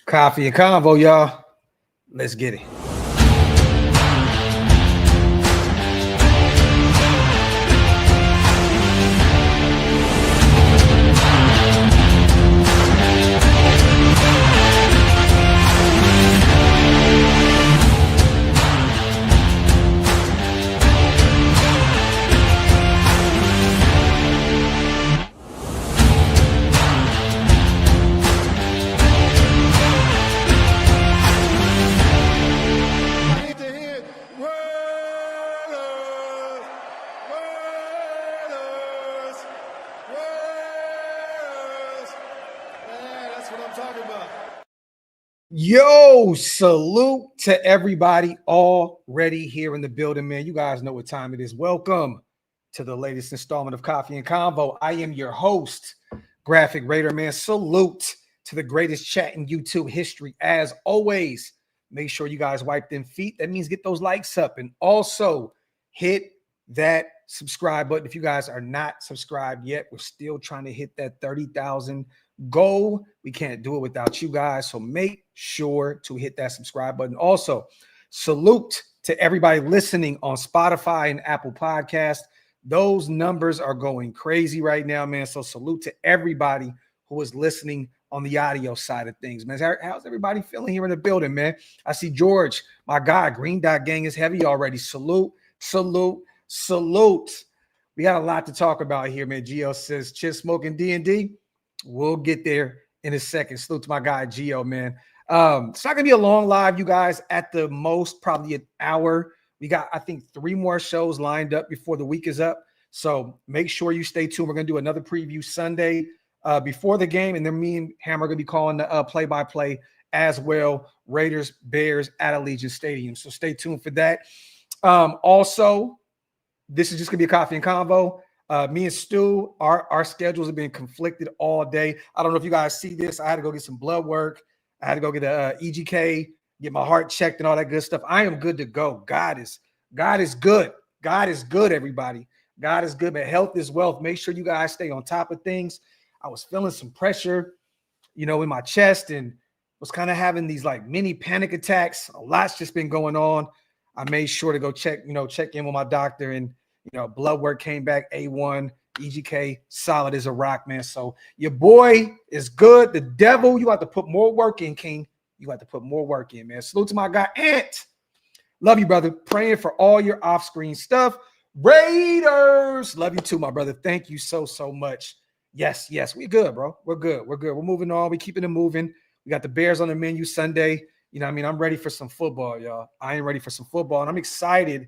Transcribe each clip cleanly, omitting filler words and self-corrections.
Coffee and convo, y'all. Let's get it. Yo, salute to everybody already here in the building, man. You guys know what time it is. Welcome to the latest installment of Coffee and Convo. I am your host, Graphk Raider, man. Salute to the greatest chat in YouTube history. As always, make sure you guys wipe them feet. That means get those likes up. And also hit that subscribe button. If you guys are not subscribed yet, we're still trying to hit that 30,000 goal. We can't do it without you guys. So make sure to hit that subscribe button. Also, salute to everybody listening on Spotify and Apple Podcasts. Those numbers are going crazy right now, man. So salute to everybody who is listening on the audio side of things, man. How's everybody feeling here in the building, man? I see George, my guy, Green Dot Gang is heavy already. Salute, salute, salute. We got a lot to talk about here, man. Gio says, Chip smoking D&D. We'll get there in a second. Salute to my guy, Gio, man. It's not going to be a long live, you guys. At the most, probably an hour. We got, I think, 3 more shows lined up before the week is up. So make sure you stay tuned. We're going to do another preview Sunday before the game. And then me and Ham are going to be calling the play-by-play as well. Raiders, Bears at Allegiant Stadium. So stay tuned for that. Also, this is just going to be a coffee and convo. Me and Stu, our schedules have been conflicted all day. I don't know if you guys see this. I had to go get some blood work. I had to go get a EGK, get my heart checked and all that good stuff. I am good to go. God is good. God is good, everybody. God is good, but health is wealth. Make sure you guys stay on top of things. I was feeling some pressure, in my chest and was kind of having these like mini panic attacks. A lot's just been going on. I made sure to go check in with my doctor, and blood work came back A1, EGK, solid as a rock, man. So your boy is good. The devil, you have to put more work in, King. You have to put more work in, man. Salute to my guy, Ant. Love you, brother. Praying for all your off-screen stuff. Raiders, love you too, my brother. Thank you so much. Yes, we good, bro. We're good. We're moving on. We keeping it moving. We got the Bears on the menu Sunday. I'm ready for some football, y'all. I am ready for some football, and I'm excited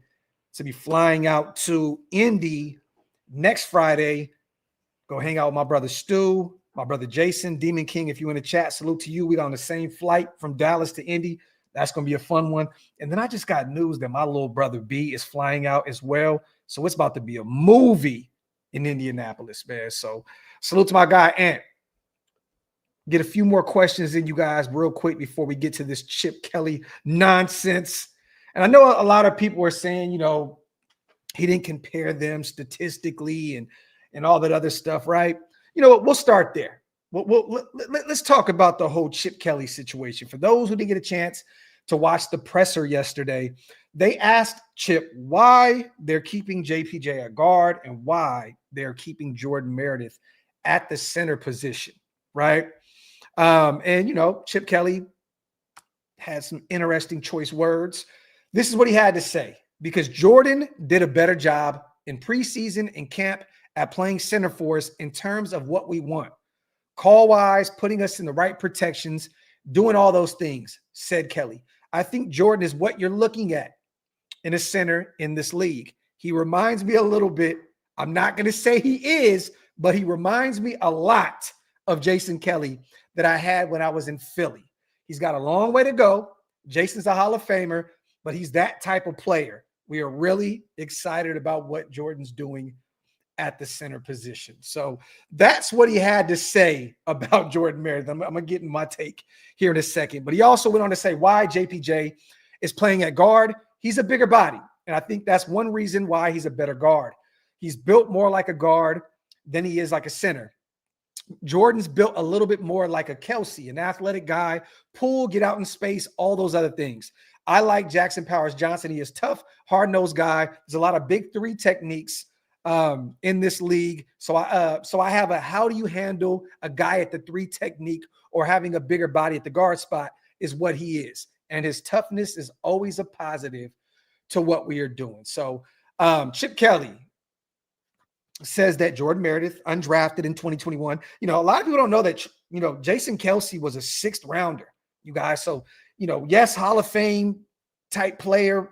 to be flying out to Indy next Friday. Go hang out with my brother Stu, my brother Jason, Demon King. If you in the chat, salute to you. We on the same flight from Dallas to Indy. That's going to be a fun one. And then I just got news that my little brother B is flying out as well. So it's about to be a movie in Indianapolis, man. So salute to my guy, Ant. Get a few more questions in, you guys, real quick before we get to this Chip Kelly nonsense. And I know a lot of people are saying, he didn't compare them statistically and all that other stuff, right? You know what? We'll start there. Let's talk about the whole Chip Kelly situation. For those who didn't get a chance to watch the presser yesterday, they asked Chip why they're keeping JPJ at guard and why they're keeping Jordan Meredith at the center position, right? And Chip Kelly had some interesting choice words. This is what he had to say, because Jordan did a better job in preseason and camp at playing center for us in terms of what we want. Call-wise, putting us in the right protections, doing all those things, said Kelly. I think Jordan is what you're looking at in a center in this league. He reminds me a little bit. I'm not going to say he is, but he reminds me a lot of Jason Kelly that I had when I was in Philly. He's got a long way to go. Jason's a Hall of Famer, but he's that type of player. We are really excited about what Jordan's doing at the center position. So that's what he had to say about Jordan Meredith. I'm going to get in my take here in a second. But he also went on to say why JPJ is playing at guard. He's a bigger body, and I think that's one reason why he's a better guard. He's built more like a guard than he is like a center. Jordan's built a little bit more like a Kelsey, an athletic guy, pull, get out in space, all those other things. I like Jackson Powers Johnson. He is tough, hard-nosed guy. There's a lot of big three techniques in this league. So I have a how do you handle a guy at the three technique or having a bigger body at the guard spot is what he is. And his toughness is always a positive to what we are doing. So Chip Kelly says that Jordan Meredith, undrafted in 2021. A lot of people don't know that, Jason Kelce was a 6th rounder, you guys. So, yes, Hall of Fame type player,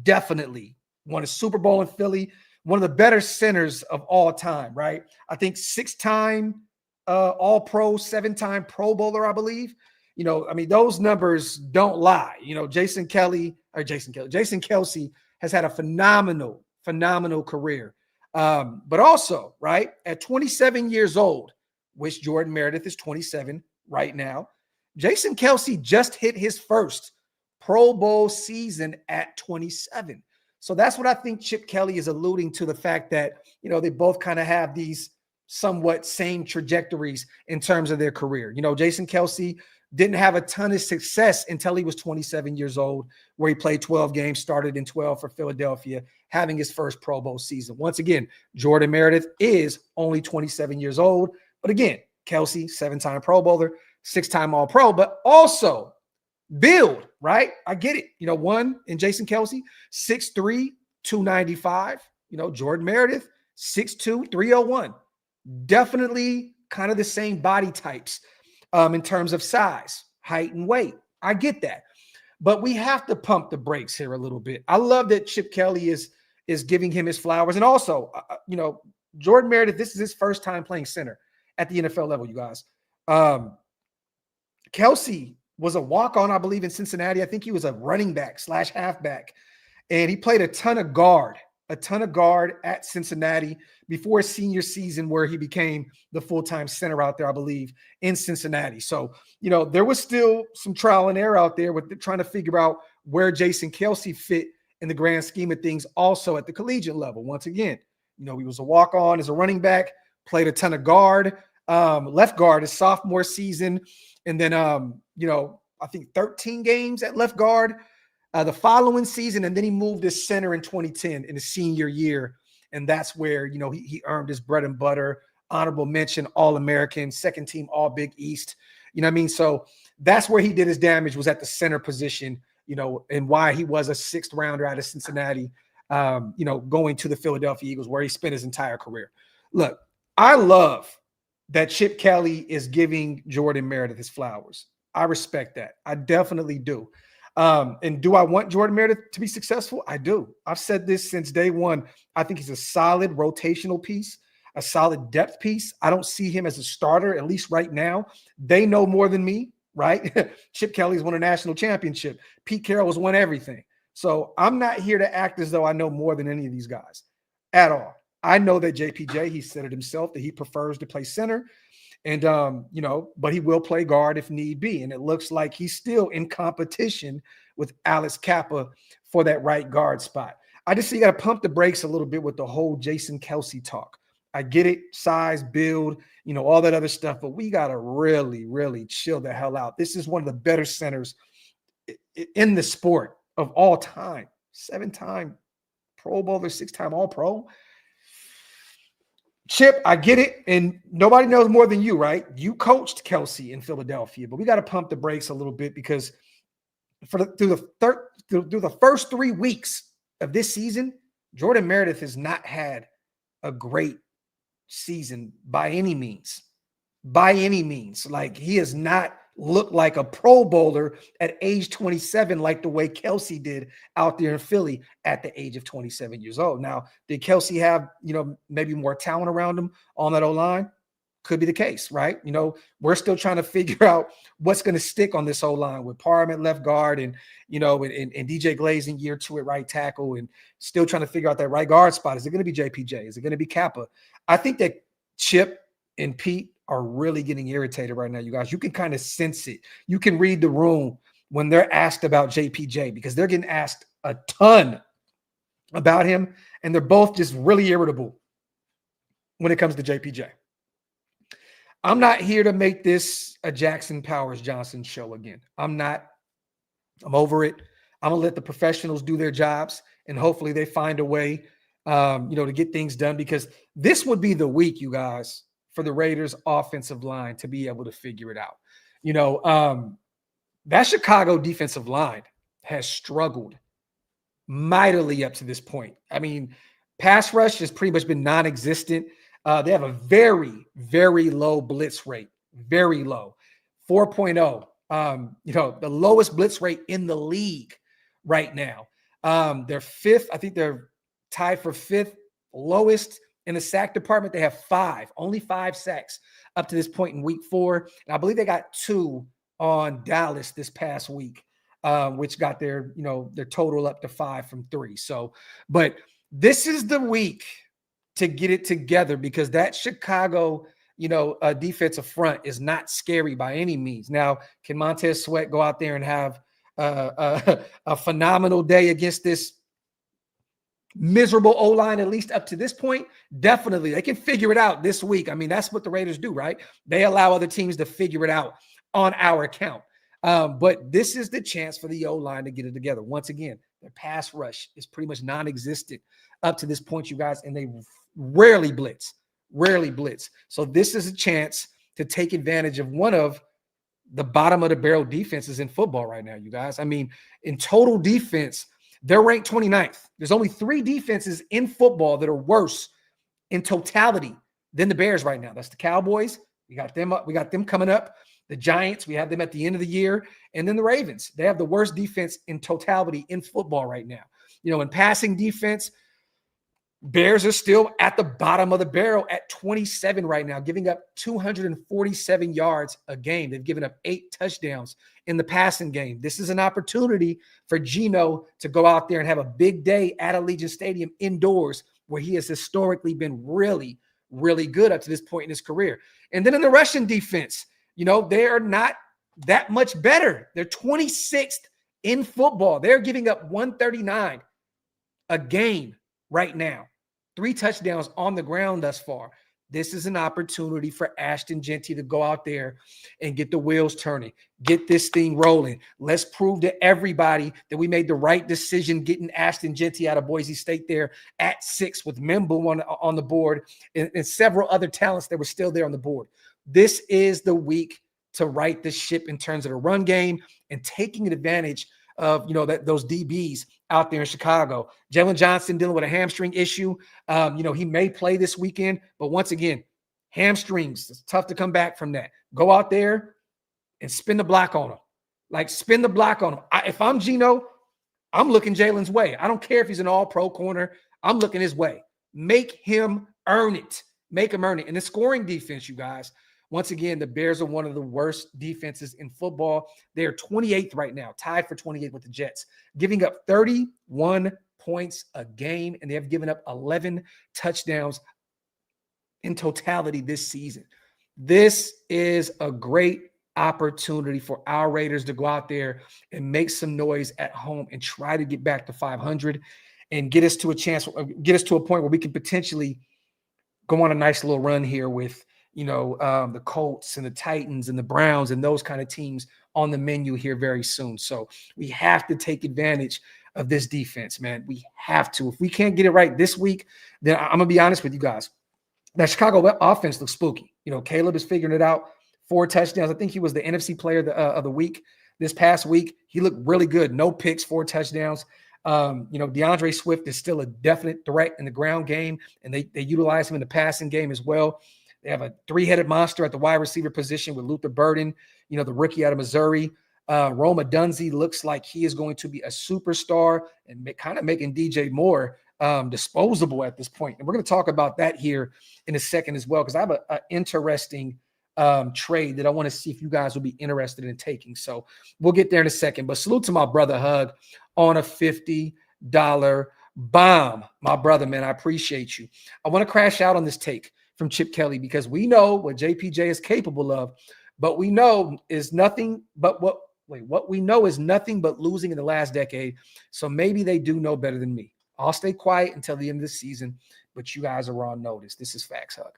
definitely won a Super Bowl in Philly, one of the better centers of all time, right? I think 6-time All-Pro, 7-time Pro Bowler, I believe. Those numbers don't lie. Jason Kelce has had a phenomenal career. But also, right, at 27 years old, which Jordan Meredith is 27 right now, Jason Kelce just hit his first Pro Bowl season at 27. So that's what I think Chip Kelly is alluding to, the fact that, they both kind of have these somewhat same trajectories in terms of their career. Jason Kelce didn't have a ton of success until he was 27 years old, where he played 12 games, started in 12 for Philadelphia, having his first Pro Bowl season. Once again, Jordan Meredith is only 27 years old. But again, Kelce, 7-time Pro Bowler, 6-time All-Pro, but also build, right? I get it. One in Jason Kelce, 6'3", 295. Jordan Meredith, 6'2", 301. Definitely kind of the same body types in terms of size, height, and weight. I get that. But we have to pump the brakes here a little bit. I love that Chip Kelly is giving him his flowers. And also, Jordan Meredith, this is his first time playing center at the NFL level, you guys. Kelce was a walk-on, I believe, in Cincinnati. I think he was a running back / halfback. And he played a ton of guard at Cincinnati before his senior season, where he became the full-time center out there, I believe, in Cincinnati. So, there was still some trial and error out there with trying to figure out where Jason Kelce fit in the grand scheme of things, also at the collegiate level. Once again, he was a walk-on as a running back, played a ton of guard, left guard his sophomore season, and then, I think 13 games at left guard the following season, and then he moved to center in 2010 in his senior year, and that's where he earned his bread and butter, honorable mention, All-American, second team All-Big East. So that's where he did his damage, was at the center position, and why he was a 6th rounder out of Cincinnati, going to the Philadelphia Eagles, where he spent his entire career. Look, I love that Chip Kelly is giving Jordan Meredith his flowers. I respect that. I definitely do. And do I want Jordan Meredith to be successful? I do. I've said this since day one. I think he's a solid rotational piece, a solid depth piece. I don't see him as a starter, at least right now. They know more than me, right? Chip Kelly's won a national championship. Pete Carroll has won everything. So I'm not here to act as though I know more than any of these guys at all. I know that JPJ, he said it himself, that he prefers to play center. And, but he will play guard if need be. And it looks like he's still in competition with Alex Kappa for that right guard spot. I just see you got to pump the brakes a little bit with the whole Jason Kelce talk. I get it, size, build, all that other stuff, but we got to really, really chill the hell out. This is one of the better centers in the sport of all time. 7-time Pro Bowler, 6-time All-Pro. Chip, I get it, and nobody knows more than you, right? You coached Kelce in Philadelphia, but we got to pump the brakes a little bit, because through the first 3 weeks of this season, Jordan Meredith has not had a great season by any means. By any means. Like, he has not looked like a Pro Bowler at age 27 like the way Kelce did out there in Philly at the age of 27 years old. Now, did Kelce have, maybe more talent around him on that O-line? Could be the case, right? We're still trying to figure out what's going to stick on this O-line with Parham at left guard and DJ Glazing year 2 at right tackle, and still trying to figure out that right guard spot. Is it going to be JPJ? Is it going to be Kappa? I think that Chip and Pete are really getting irritated right now, you guys. You can kind of sense it. You can read the room when they're asked about JPJ, because they're getting asked a ton about him, and they're both just really irritable when it comes to JPJ. I'm not here to make this a Jackson Powers Johnson show again. I'm not. I'm over it. I'm gonna let the professionals do their jobs, and hopefully they find a way, to get things done. Because this would be the week, you guys, for the Raiders' offensive line to be able to figure it out. That Chicago defensive line has struggled mightily up to this point. I mean, pass rush has pretty much been non-existent. They have a very, very low blitz rate, very low, 4.0. The lowest blitz rate in the league right now. They're fifth. I think they're tied for fifth lowest in the sack department. They have only five sacks up to this point in week 4. And I believe they got 2 on Dallas this past week, which got their total up to 5 from 3. So, but this is the week to get it together, because that Chicago, defensive front is not scary by any means. Now, can Montez Sweat go out there and have a phenomenal day against this miserable O-line, at least up to this point? Definitely. They can figure it out this week. I mean, that's what the Raiders do, right? They allow other teams to figure it out on our account. But this is the chance for the O-line to get it together. Once again, their pass rush is pretty much non-existent up to this point, you guys, and they rarely blitz. So this is a chance to take advantage of one of the bottom of the barrel defenses in football right now, you guys. I mean, in total defense, they're ranked 29th. There's only 3 defenses in football that are worse in totality than the Bears right now. That's the Cowboys. We got them coming up. The Giants, we have them at the end of the year. And then the Ravens. They have the worst defense in totality in football right now. In passing defense, Bears are still at the bottom of the barrel at 27 right now, giving up 247 yards a game. They've given up 8 touchdowns in the passing game. This is an opportunity for Geno to go out there and have a big day at Allegiant Stadium indoors, where he has historically been really, really good up to this point in his career. And then in the rushing defense, they are not that much better. They're 26th in football. They're giving up 139 a game right now. 3 touchdowns on the ground thus far. This is an opportunity for Ashton Jeanty to go out there and get the wheels turning, get this thing rolling. Let's prove to everybody that we made the right decision getting Ashton Jeanty out of Boise State there at 6 with Membu on the board and several other talents that were still there on the board. This is the week to right the ship in terms of the run game and taking advantage of those DBs out there in Chicago. Jalen Johnson dealing with a hamstring issue. He may play this weekend, but once again, hamstrings, it's tough to come back from that. Go out there and spin the block on him. Spin the block on him. If I'm Geno, I'm looking Jalen's way. I don't care if he's an all-pro corner. I'm looking his way. Make him earn it. Make him earn it. And the scoring defense, you guys, once again, the Bears are one of the worst defenses in football. They are 28th right now, tied for 28th with the Jets, giving up 31 points a game, and they have given up 11 touchdowns in totality this season. This is a great opportunity for our Raiders to go out there and make some noise at home and try to get back to 500 and get us to a point where we can potentially go on a nice little run here with the Colts and the Titans and the Browns and those kind of teams on the menu here very soon. So we have to take advantage of this defense, man. We have to. If we can't get it right this week, then I'm going to be honest with you guys. That Chicago offense looks spooky. Caleb is figuring it out. 4 touchdowns. I think he was the NFC player of the week this past week. He looked really good. No picks, 4 touchdowns. DeAndre Swift is still a definite threat in the ground game, and they utilize him in the passing game as well. They have a 3-headed monster at the wide receiver position with Luther Burden, the rookie out of Missouri. Roma Dunze looks like he is going to be a superstar and kind of making DJ Moore disposable at this point. And we're going to talk about that here in a second as well, because I have an interesting trade that I want to see if you guys will be interested in taking. So we'll get there in a second. But salute to my brother Hug on a $50 bomb. My brother, man, I appreciate you. I want to crash out on this take from Chip Kelly, because we know what JPJ is capable of, but we know is nothing but what we know is nothing but losing in the last decade. So maybe they do know better than me. I'll stay quiet until the end of the season, but you guys are on notice. This is Facts Hug.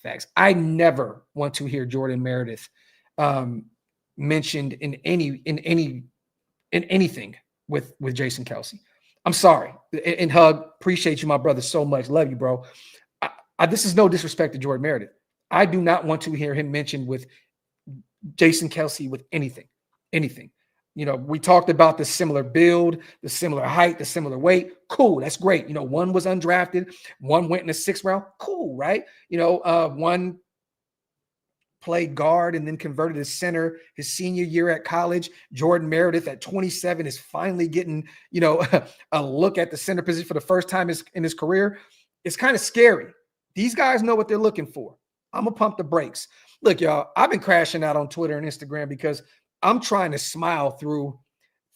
Facts. I never want to hear Jordan Meredith mentioned in anything with Jason Kelce. I'm sorry. And Hug, appreciate you, my brother, so much. Love you, bro. This is no disrespect to Jordan Meredith. I do not want to hear him mentioned with Jason Kelce with anything. We talked about the similar build, the similar height, the similar weight. Cool. That's great. One was undrafted. One went in the 6th round. Cool, right? One played guard and then converted to center his senior year at college. Jordan Meredith at 27 is finally getting, a look at the center position for the first time in his career. It's kind of scary. These guys know what they're looking for. I'm going to pump the brakes. Look, y'all, I've been crashing out on Twitter and Instagram because I'm trying to smile through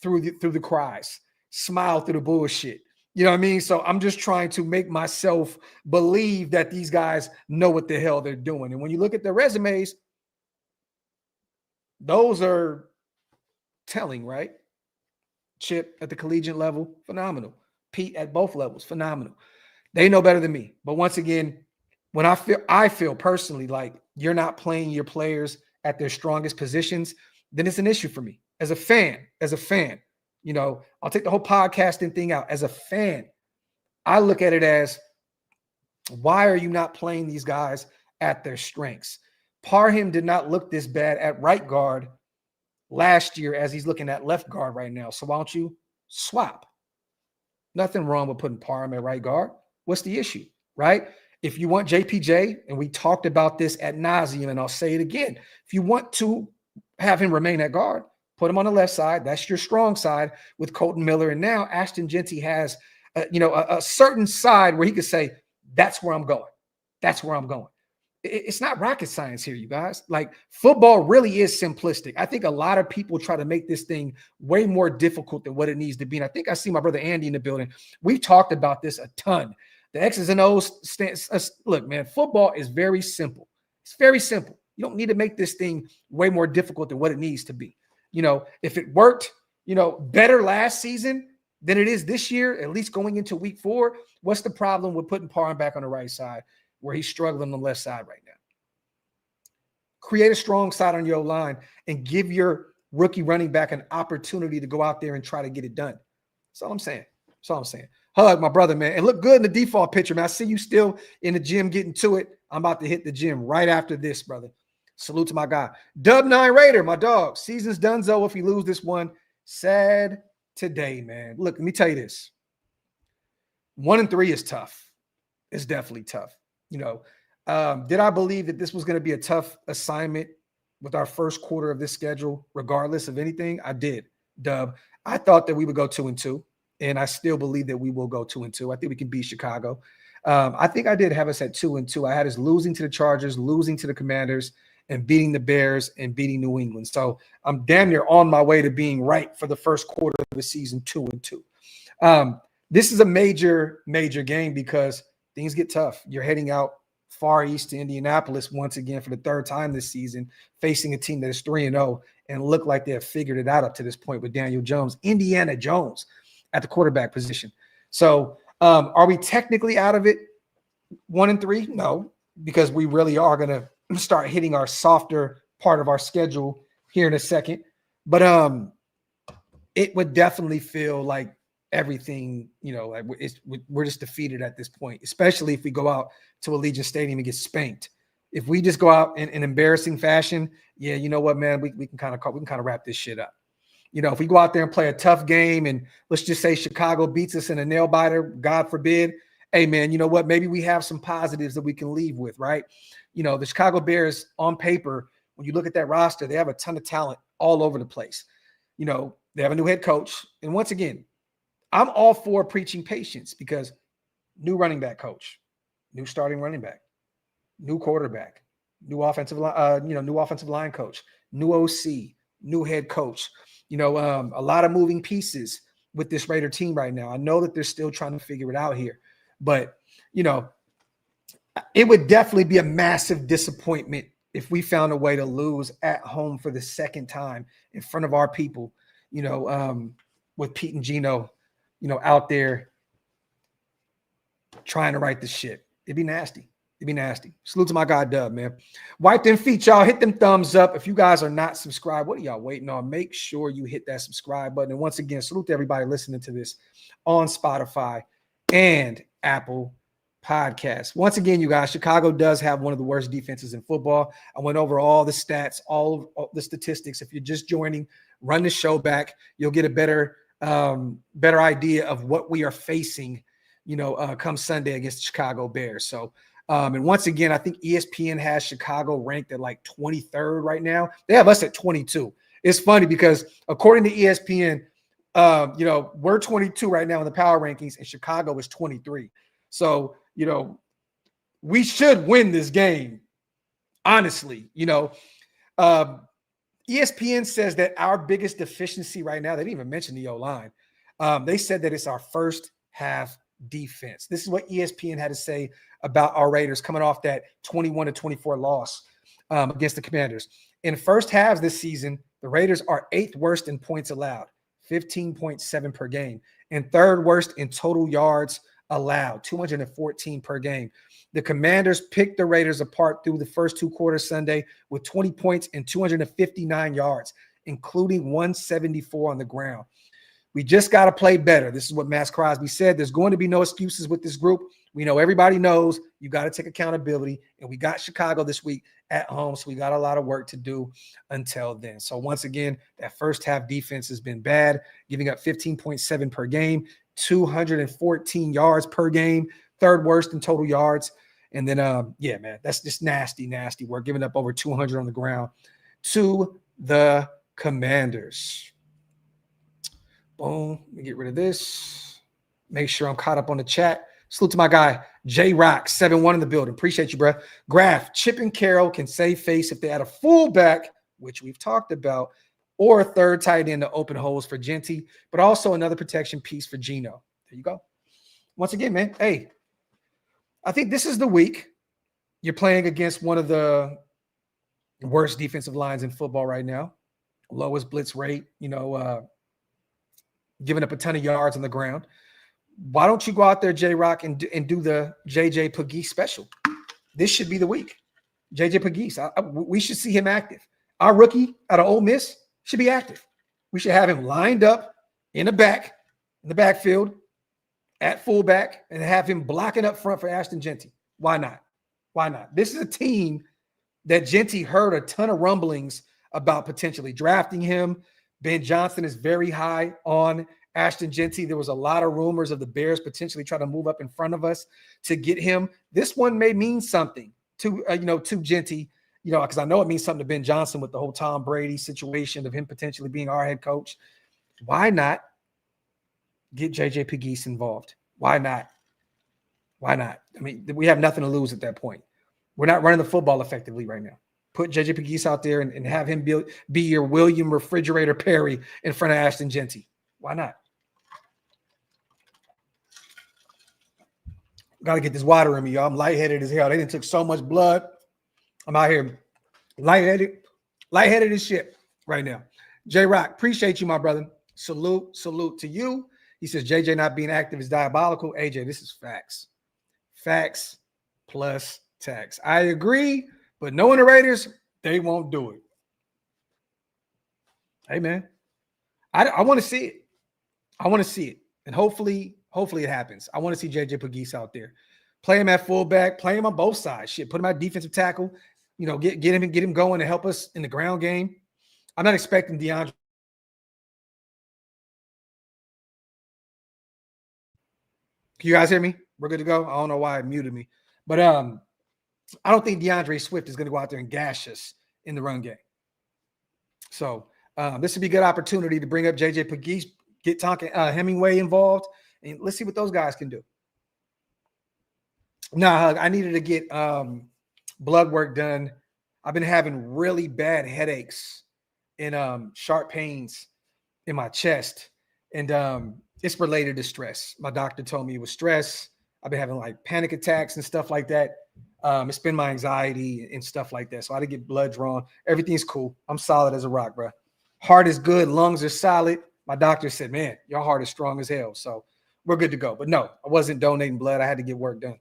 the cries, smile through the bullshit. You know what I mean? So I'm just trying to make myself believe that these guys know what the hell they're doing. And when you look at their resumes, those are telling, right? Chip at the collegiate level, phenomenal. Pete at both levels, phenomenal. They know better than me. But once again, when I feel personally like you're not playing your players at their strongest positions, then it's an issue for me as a fan. I'll take the whole podcasting thing out. As a fan, I look at it as, why are you not playing these guys at their strengths? Parham did not look this bad at right guard last year as he's looking at left guard right now. So why don't you swap? Nothing wrong with putting Parham at right guard. What's the issue, right? If you want JPJ, and we talked about this ad nauseum, and I'll say it again, if you want to have him remain at guard, put him on the left side. That's your strong side with Colton Miller. And now Ashton Genty has, a certain side where he could say, that's where I'm going. That's where I'm going. It's not rocket science here, you guys. Like, football really is simplistic. I think a lot of people try to make this thing way more difficult than what it needs to be. And I think I see my brother Andy in the building. We've talked about this a ton. The X's and O's look, man, football is very simple. It's very simple. You don't need to make this thing way more difficult than what it needs to be. If it worked, better last season than it is this year, at least going into week 4, what's the problem with putting Parham back on the right side where he's struggling on the left side right now? Create a strong side on your line and give your rookie running back an opportunity to go out there and try to get it done. That's all I'm saying. Hug, my brother, man. And look good in the default picture, man. I see you still in the gym getting to it. I'm about to hit the gym right after this, brother. Salute to my guy. Dub9 Raider, my dog. Season's donezo if we lose this one. Sad today, man. Look, let me tell you this. 1-3 is tough. It's definitely tough. Did I believe that this was going to be a tough assignment with our first quarter of this schedule, regardless of anything? I did, Dub. I thought that we would go 2-2. And I still believe that we will go 2-2. I think we can beat Chicago. I think I did have us at 2-2. I had us losing to the Chargers, losing to the Commanders, and beating the Bears and beating New England. So I'm damn near on my way to being right for the first quarter of the season, 2-2. This is a major, major game because things get tough. You're heading out far east to Indianapolis once again for the 3rd time this season, facing a team that is 3-0 and look like they have figured it out up to this point with Daniel Jones, Indiana Jones, at the quarterback position. So are we technically out of it 1-3? No, because we really are going to start hitting our softer part of our schedule here in a second. But it would definitely feel like everything, like we're just defeated at this point, especially if we go out to Allegiant Stadium and get spanked. If we just go out in embarrassing fashion, yeah, you know what, man, we can kind of wrap this shit up. If we go out there and play a tough game and let's just say Chicago beats us in a nail biter, God forbid, hey, man, you know what? Maybe we have some positives that we can leave with, right? The Chicago Bears on paper, when you look at that roster, they have a ton of talent all over the place. They have a new head coach. And once again, I'm all for preaching patience because new running back coach, new starting running back, new quarterback, new offensive line coach, new OC, new head coach. A lot of moving pieces with this Raider team right now. I know that they're still trying to figure it out here, but it would definitely be a massive disappointment if we found a way to lose at home for the 2nd time in front of our people, with Pete and Gino, out there trying to right the ship. It'd be nasty. It'd be nasty. Salute to my guy, Dub, man. Wipe them feet, y'all. Hit them thumbs up. If you guys are not subscribed, what are y'all waiting on? Make sure you hit that subscribe button. And once again, salute to everybody listening to this on Spotify and Apple Podcasts. Once again, you guys, Chicago does have one of the worst defenses in football. I went over all the stats, all the statistics. If you're just joining, run the show back. You'll get a better idea of what we are facing, come Sunday against the Chicago Bears. So, and once again, I think ESPN has Chicago ranked at like 23rd right now. They have us at 22. It's funny because according to ESPN, we're 22 right now in the power rankings, and Chicago is 23. So, we should win this game, honestly. ESPN says that our biggest deficiency right now, they didn't even mention the O-line. They said that it's our first half defense. This is what ESPN had to say about our Raiders coming off that 21-24 loss against the Commanders. In first halves this season, the Raiders are 8th worst in points allowed, 15.7 per game, and 3rd worst in total yards allowed, 214 per game. The Commanders picked the Raiders apart through the first 2 quarters Sunday with 20 points and 259 yards, including 174 on the ground. We just got to play better. This is what Max Crosby said. There's going to be no excuses with this group. We know everybody knows you got to take accountability, and we got Chicago this week at home, so we got a lot of work to do until then. So once again, that first half defense has been bad, giving up 15.7 per game, 214 yards per game, 3rd worst in total yards. And then, man, that's just nasty. We're giving up over 200 on the ground to the Commanders. Boom. Let me get rid of this. Make sure I'm caught up on the chat. Salute to my guy, J-Rock, 7-1 in the building. Appreciate you, bro. Graphk, Chip and Carroll can save face if they had a fullback, which we've talked about, or a 3rd tight end to open holes for Genty, but also another protection piece for Geno. There you go. Once again, man, hey, I think this is the week you're playing against one of the worst defensive lines in football right now. Lowest blitz rate, giving up a ton of yards on the ground. Why don't you go out there, J-Rock, and do the JJ Pegues special? This should be the week. JJ Pegues, we should see him active. Our rookie out of Ole Miss should be active. We should have him lined up in the backfield, at fullback, and have him blocking up front for Ashton Genty. Why not? This is a team that Genty heard a ton of rumblings about potentially drafting him. Ben Johnson is very high on Ashton Genty. There was a lot of rumors of the Bears potentially trying to move up in front of us to get him. This one may mean something to Genty, because I know it means something to Ben Johnson with the whole Tom Brady situation of him potentially being our head coach. Why not get JJ Pegues involved? Why not? I mean, we have nothing to lose at that point. We're not running the football effectively right now. Put JJ Pegues out there and have him be your William Refrigerator Perry in front of Ashton Genty. Why not? Got to get this water in me, y'all. I'm lightheaded as hell. They done took so much blood. I'm out here lightheaded as shit right now. J-Rock, appreciate you, my brother. Salute to you. He says JJ not being active is diabolical. AJ, this is facts. Facts plus tax. I agree, but knowing the Raiders, they won't do it. Hey, man, I want to see it. And hopefully it happens. I want to see JJ Pegues out there. Play him at fullback, play him on both sides. Shit, put him at defensive tackle. Get him going to help us in the ground game. I'm not expecting DeAndre. Can you guys hear me? We're good to go. I don't know why it muted me, but I don't think DeAndre Swift is going to go out there and gash us in the run game. So this would be a good opportunity to bring up JJ Pegues, get Tonka Hemingway involved, and let's see what those guys can do. Nah, I needed to get blood work done. I've been having really bad headaches and sharp pains in my chest, and it's related to stress. My doctor told me it was stress. I've been having like panic attacks and stuff like that. It's been my anxiety and stuff like that. So I had to get blood drawn. Everything's cool. I'm solid as a rock, bro. Heart is good. Lungs are solid. My doctor said, man, your heart is strong as hell. So we're good to go. But no, I wasn't donating blood. I had to get work done.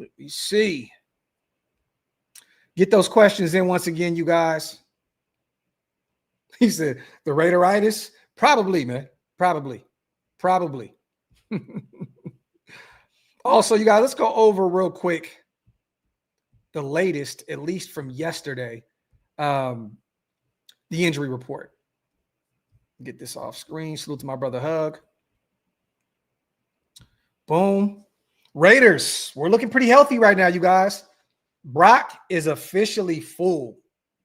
Let me see. Get those questions in once again, you guys. He said, the Raideritis? Probably, man. Probably. Also, you guys, let's go over real quick the latest, at least from yesterday, the injury report. Get this off screen. Salute to my brother Hug. Boom. Raiders, we're looking pretty healthy right now, you guys. Brock is officially full.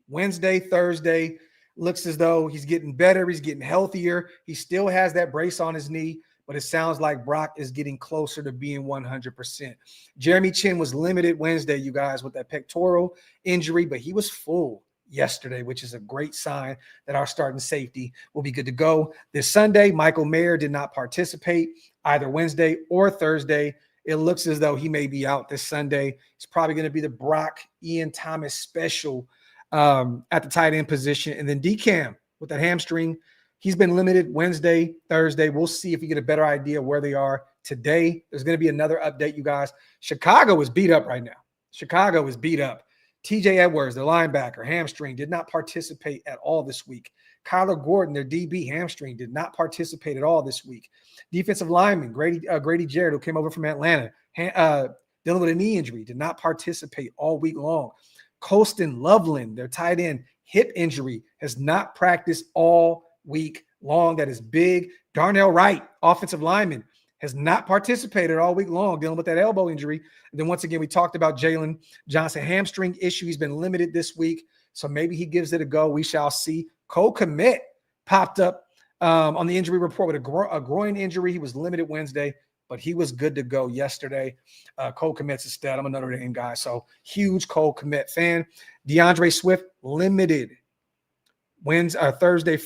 Wednesday, Thursday, looks as though he's getting better. He's getting healthier. He still has that brace on his knee, but it sounds like Brock is getting closer to being 100%. Jeremy Chin was limited Wednesday, you guys, with that pectoral injury, but he was full yesterday, which is a great sign that our starting safety will be good to go. This Sunday, Michael Mayer did not participate either Wednesday or Thursday. It looks as though he may be out this Sunday. It's probably going to be the Brock Ian Thomas special at the tight end position. And then DCAM with that hamstring, he's been limited Wednesday, Thursday. We'll see if we get a better idea where they are today. There's going to be another update, you guys. Chicago is beat up right now. Chicago is beat up. TJ Edwards, the linebacker, hamstring, did not participate at all this week. Kyler Gordon, their DB, hamstring, did not participate at all this week. Defensive lineman, Grady Jarrett, who came over from Atlanta, dealing with a knee injury, did not participate all week long. Colston Loveland, their tight end, hip injury, has not practiced all week long. That is big. Darnell Wright, offensive lineman, has not participated all week long, dealing with that elbow injury. And then once again, we talked about Jalen Johnson, hamstring issue. He's been limited this week, so maybe he gives it a go. We shall see. Cole Kmet popped up on the injury report with a groin injury. He was limited Wednesday, but he was good to go yesterday. Cole Kmet's a stud. I'm a Notre Dame guy, so huge Cole Kmet fan. DeAndre Swift limited Thursday,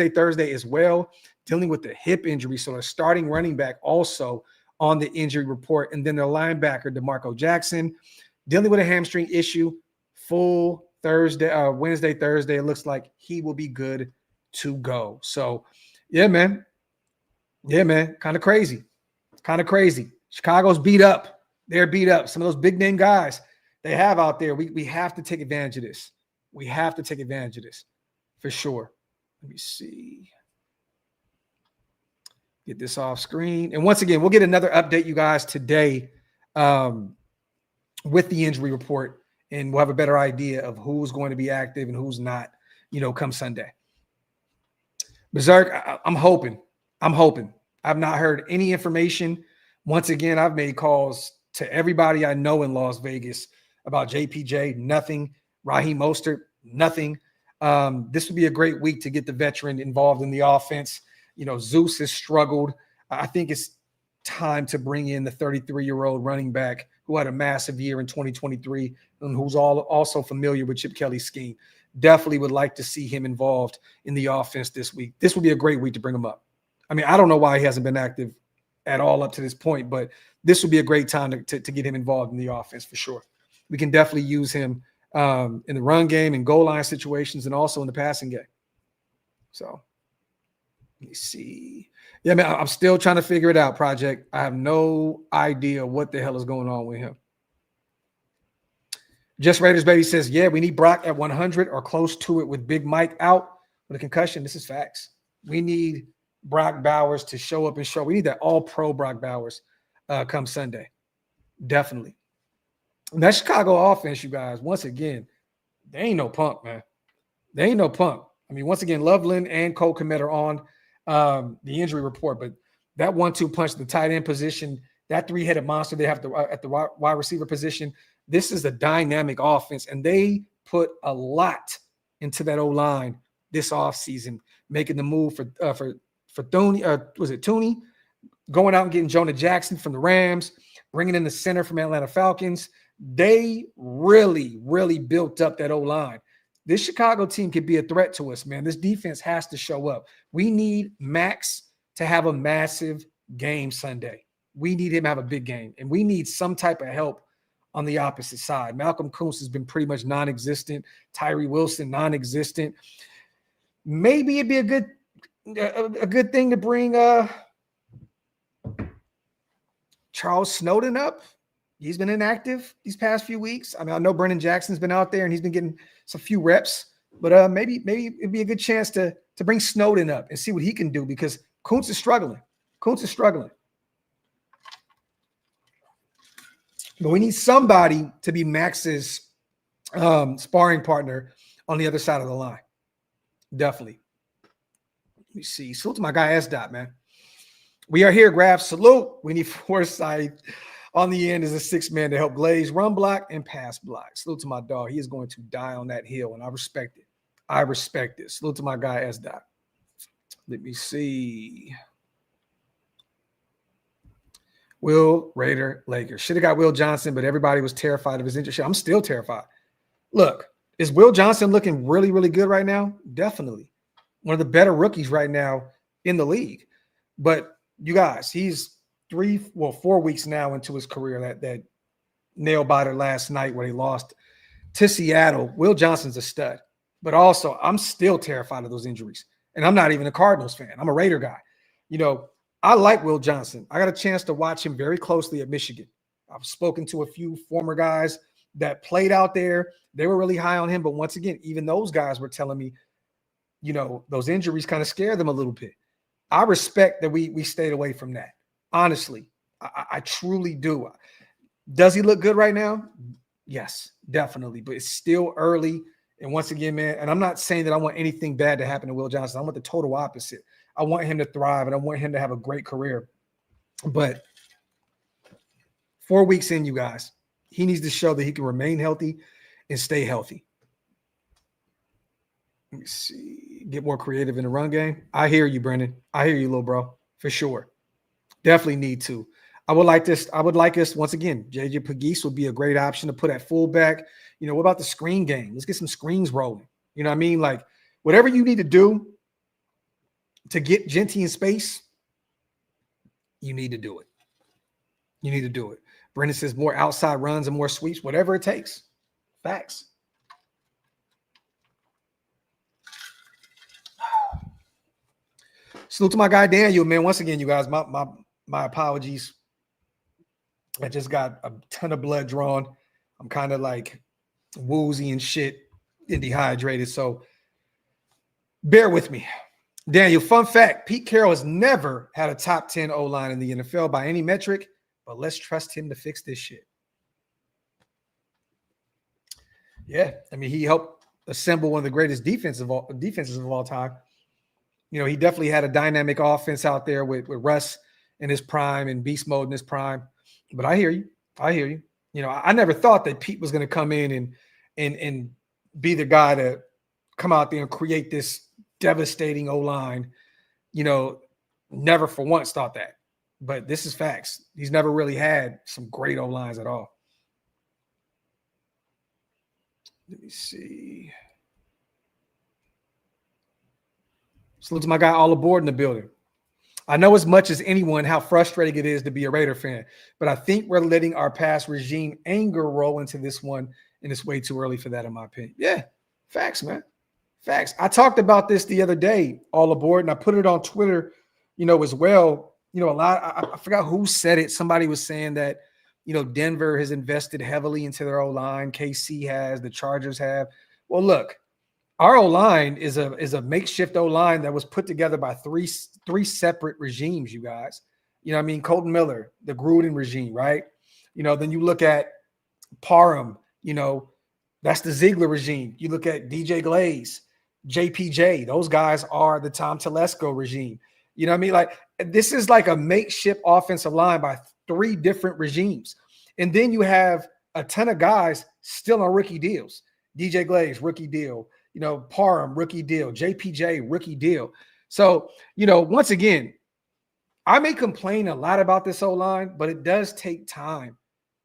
Thursday as well, dealing with the hip injury. So a starting running back also on the injury report. And then their linebacker, DeMarco Jackson, dealing with a hamstring issue, full Thursday, Wednesday, Thursday. It looks like he will be good to go. So, yeah, man. Kind of crazy. Chicago's beat up. They're beat up. Some of those big name guys they have out there. We have to take advantage of this. For sure. Let me see. Get this off screen. And once again, we'll get another update, you guys, today with the injury report. And we'll have a better idea of who's going to be active and who's not, come Sunday. Berserk, I'm hoping. I've not heard any information. Once again, I've made calls to everybody I know in Las Vegas about JPJ, nothing. Raheem Mostert, nothing. This would be a great week to get the veteran involved in the offense. Zeus has struggled. I think it's time to bring in the 33-year-old running back who had a massive year in 2023 and who's also familiar with Chip Kelly's scheme. Definitely would like to see him involved in the offense this week. This would be a great week to bring him up. I mean, I don't know why he hasn't been active at all up to this point, but this would be a great time to get him involved in the offense for sure. We can definitely use him in the run game and goal line situations and also in the passing game. So let me see. Yeah, man, I'm still trying to figure it out, Project. I have no idea what the hell is going on with him. Just Raiders Baby says, yeah, we need Brock at 100 or close to it with Big Mike out with a concussion. This is facts. We need Brock Bowers to show up and show. We need that all-pro Brock Bowers come Sunday. Definitely. And that Chicago offense, you guys, once again, they ain't no punk, man. They ain't no punk. I mean, once again, Loveland and Cole Kmet are on the injury report, but that 1-2 punch, the tight end position, that three-headed monster they have at the wide receiver position, this is a dynamic offense, and they put a lot into that O-line this offseason, making the move for Thuney, was it Tooney? Going out and getting Jonah Jackson from the Rams, bringing in the center from Atlanta Falcons. They really, really built up that O-line. This Chicago team could be a threat to us, man. This defense has to show up. We need Max to have a massive game Sunday. We need him to have a big game, and we need some type of help on the opposite side. Malcolm Kuntz has been pretty much non-existent. Tyree Wilson, non-existent. Maybe it'd be a good thing to bring Charles Snowden up. he's been inactive these past few weeks. I mean, I know Brennan Jackson's been out there and he's been getting some few reps, but maybe it'd be a good chance to bring Snowden up and see what he can do because Kuntz is struggling. But we need somebody to be Max's sparring partner on the other side of the line. Definitely. Let me see. Salute to my guy S-Dot, man. We are here, Graphk. Salute. We need foresight on the end as a sixth man to help Glaze run block and pass block. Salute to my dog. He is going to die on that hill, and I respect it. I respect it. Salute to my guy S-Dot. Let me see. Will Raider Lakers. Should have got Will Johnson, but everybody was terrified of his injury. I'm still terrified. Look, is Will Johnson looking really, really good right now? Definitely. One of the better rookies right now in the league. But you guys, he's 4 weeks now into his career. That nail biter last night where they lost to Seattle. Will Johnson's a stud. But also, I'm still terrified of those injuries. And I'm not even a Cardinals fan. I'm a Raider guy. You know, I like Will Johnson. I got a chance to watch him very closely at Michigan. I've spoken to a few former guys that played out there. They were really high on him. But once again, even those guys were telling me, you know, those injuries kind of scare them a little bit. I respect that we stayed away from that. Honestly, I truly do. Does he look good right now? Yes, definitely. But it's still early. And once again, man, and I'm not saying that I want anything bad to happen to Will Johnson. I want the total opposite. I want him to thrive, and I want him to have a great career. But 4 weeks in, you guys, he needs to show that he can remain healthy and stay healthy. Let me see. Get more creative in the run game. I hear you, Brendan. I hear you, little bro, for sure. Definitely need to. I would like us, once again, JJ Pegues would be a great option to put at fullback. You know, what about the screen game? Let's get some screens rolling. You know what I mean? Like, whatever you need to do to get Genty in space, you need to do it. You need to do it. Brendan says more outside runs and more sweeps, whatever it takes. Facts. Salute to my guy Daniel, man. Once again, you guys, my apologies. I just got a ton of blood drawn. I'm kind of like woozy and shit and dehydrated, so bear with me. Daniel, fun fact, Pete Carroll has never had a top 10 O-line in the NFL by any metric, but let's trust him to fix this shit. Yeah, I mean, he helped assemble one of the greatest defenses of all time. You know, he definitely had a dynamic offense out there with Russ in his prime and beast mode in his prime. But I hear you. You know, I never thought that Pete was going to come in and be the guy to come out there and create this devastating O-line. You know, never for once thought that. But this is facts. He's never really had some great O-lines at all. Let me see. Salute to my guy all aboard in the building. I know as much as anyone how frustrating it is to be a Raider fan, but I think we're letting our past regime anger roll into this one, and it's way too early for that, in my opinion. Yeah, facts, man. Facts. I talked about this the other day, all aboard, and I put it on Twitter, you know, as well. You know, I forgot who said it. Somebody was saying that, you know, Denver has invested heavily into their O-line. KC has, the Chargers have. Well, look, our O-line is a makeshift O-line that was put together by three separate regimes, you guys. You know what I mean? Colton Miller, the Gruden regime, right? You know, then you look at Parham, you know, that's the Ziegler regime. You look at DJ Glaze, JPJ, those guys are the Tom Telesco regime. You know what I mean? Like, this is like a makeshift offensive line by three different regimes. And then you have a ton of guys still on rookie deals. DJ Glaze, rookie deal. You know, Parham, rookie deal. JPJ, rookie deal. So, you know, once again, I may complain a lot about this O-line, but it does take time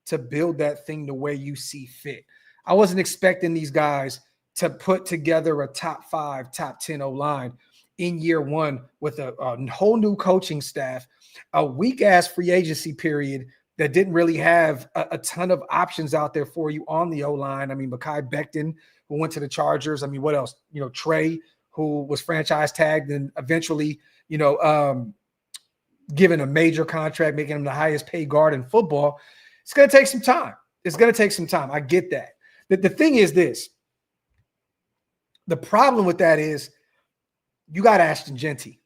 to build that thing the way you see fit. I wasn't expecting these guys to put together a top 5, top 10 O-line in year one with a whole new coaching staff, a weak-ass free agency period that didn't really have a ton of options out there for you on the O-line. I mean, Mekhi Becton, who went to the Chargers. I mean, what else? You know, Trey, who was franchise tagged and eventually, you know, given a major contract, making him the highest paid guard in football. It's going to take some time. It's going to take some time. I get that. The thing is this. The problem with that is you got Ashton Genty.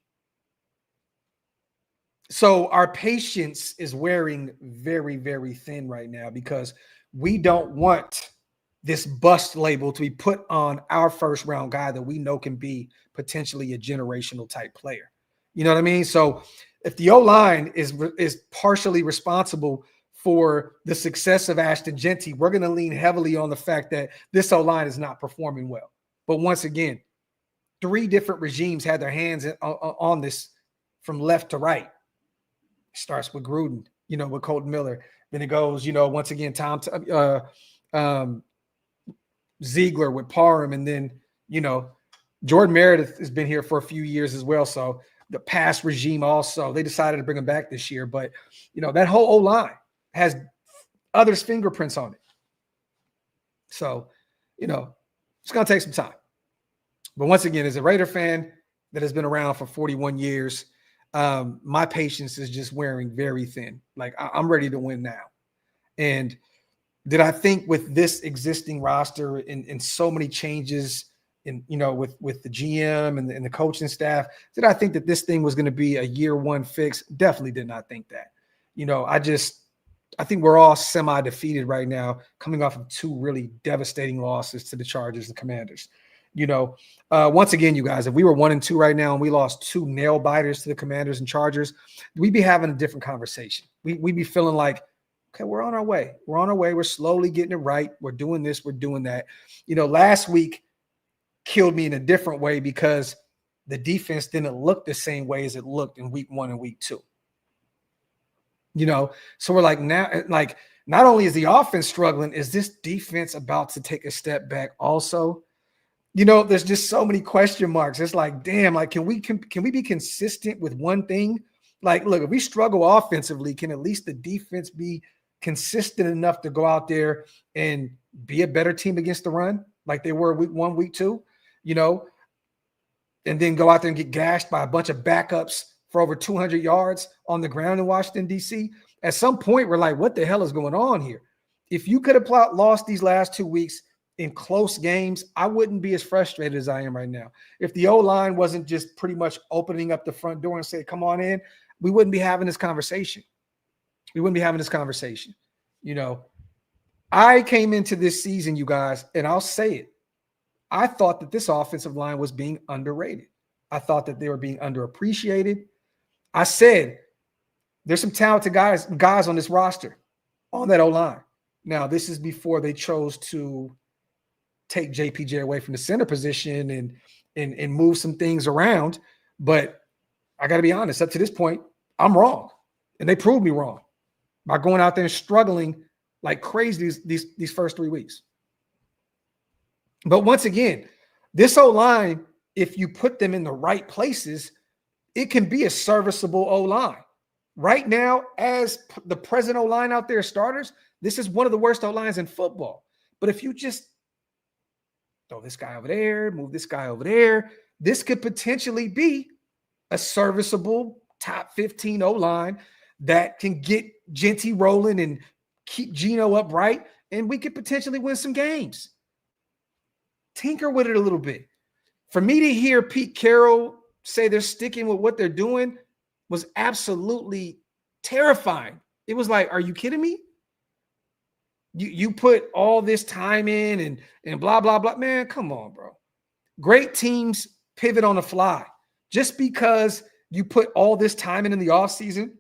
So our patience is wearing very, very thin right now because we don't want this bust label to be put on our first round guy that we know can be potentially a generational type player. You know what I mean? So if the O-line is partially responsible for the success of Ashton Genty, we're going to lean heavily on the fact that this O-line is not performing well. But once again, 3 different regimes had their hands on this from left to right. Starts with Gruden, with Colton Miller. Then it goes, once again, Ziegler with Parham. And then, Jordan Meredith has been here for a few years as well. So the past regime also, they decided to bring him back this year. But, that whole O-line has others' fingerprints on it. So, it's going to take some time. But once again, as a Raider fan that has been around for 41 years, my patience is just wearing very thin. Like I'm ready to win now. And did I think with this existing roster and so many changes in, with the GM and the coaching staff, did I think that this thing was going to be a year one fix? Definitely did not think that. I think we're all semi-defeated right now, coming off of 2 really devastating losses to the Chargers and Commanders. Once again, you guys, if we were 1-2 right now and we lost 2 nail biters to the Commanders and Chargers, we'd be having a different conversation. We'd be feeling like, okay, we're on our way. We're on our way. We're slowly getting it right. We're doing this. We're doing that. Last week killed me in a different way because the defense didn't look the same way as it looked in week 1 and week 2. So we're like now, like not only is the offense struggling, is this defense about to take a step back also? There's just so many question marks. It's like, damn, like, can we be consistent with one thing? Like, look, if we struggle offensively, can at least the defense be consistent enough to go out there and be a better team against the run like they were week 1, week 2, and then go out there and get gashed by a bunch of backups for over 200 yards on the ground in Washington, D.C. At some point, we're like, what the hell is going on here? If you could have lost these last 2 weeks in close games, I wouldn't be as frustrated as I am right now. If the O-line wasn't just pretty much opening up the front door and say, come on in, we wouldn't be having this conversation. I came into this season, you guys, and I'll say it. I thought that this offensive line was being underrated. I thought that they were being underappreciated. I said, there's some talented guys on this roster on that O-line. Now, this is before they chose to take JPJ away from the center position and move some things around. But I got to be honest, up to this point, I'm wrong. And they proved me wrong by going out there and struggling like crazy these first 3 weeks. But once again, this O-line, if you put them in the right places, it can be a serviceable O-line. Right now, as the present O-line out there starters, this is one of the worst O-lines in football. But if you just throw this guy over there, move this guy over there, this could potentially be a serviceable top 15 O-line that can get Genty rolling and keep Geno upright, and we could potentially win some games. Tinker with it a little bit. For me to hear Pete Carroll say they're sticking with what they're doing was absolutely terrifying. It was like, are you kidding me? You put all this time in and blah, blah, blah. Man, come on, bro. Great teams pivot on the fly. Just because you put all this time in the offseason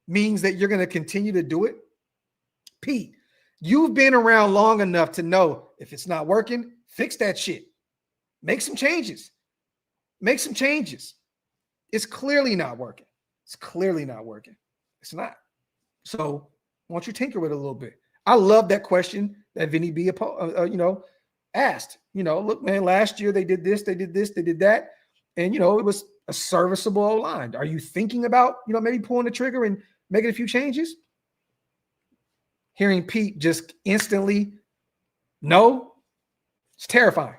means that you're going to continue to do it. Pete, you've been around long enough to know if it's not working, fix that shit. Make some changes. It's clearly not working. It's not. So why don't you tinker with it a little bit? I love that question that Vinny B asked. Look, man, last year they did this, they did that. And, it was a serviceable O-line. Are you thinking about, maybe pulling the trigger and making a few changes? Hearing Pete just instantly, no, it's terrifying.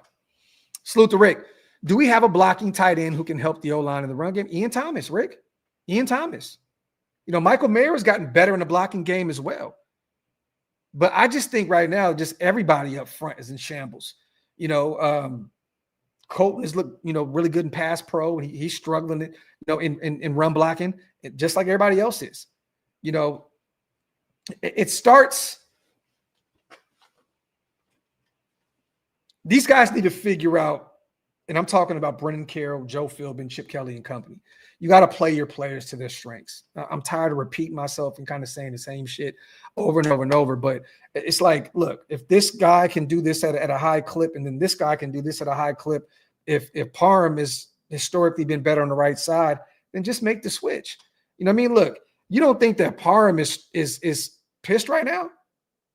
Salute to Rick. Do we have a blocking tight end who can help the O-line in the run game? Ian Thomas, Rick. Ian Thomas. Michael Mayer has gotten better in the blocking game as well. But I just think right now, just everybody up front is in shambles. Colton is really good in pass pro. He's struggling, in run blocking, just like everybody else is. It starts. These guys need to figure out, and I'm talking about Brennan Carroll, Joe Philbin, Chip Kelly and company. You got to play your players to their strengths. I'm tired of repeating myself and kind of saying the same shit over and over and over. But it's like, look, if this guy can do this at a high clip, and then this guy can do this at a high clip, if Parham has historically been better on the right side, then just make the switch. You know what I mean? Look, you don't think that Parham is pissed right now?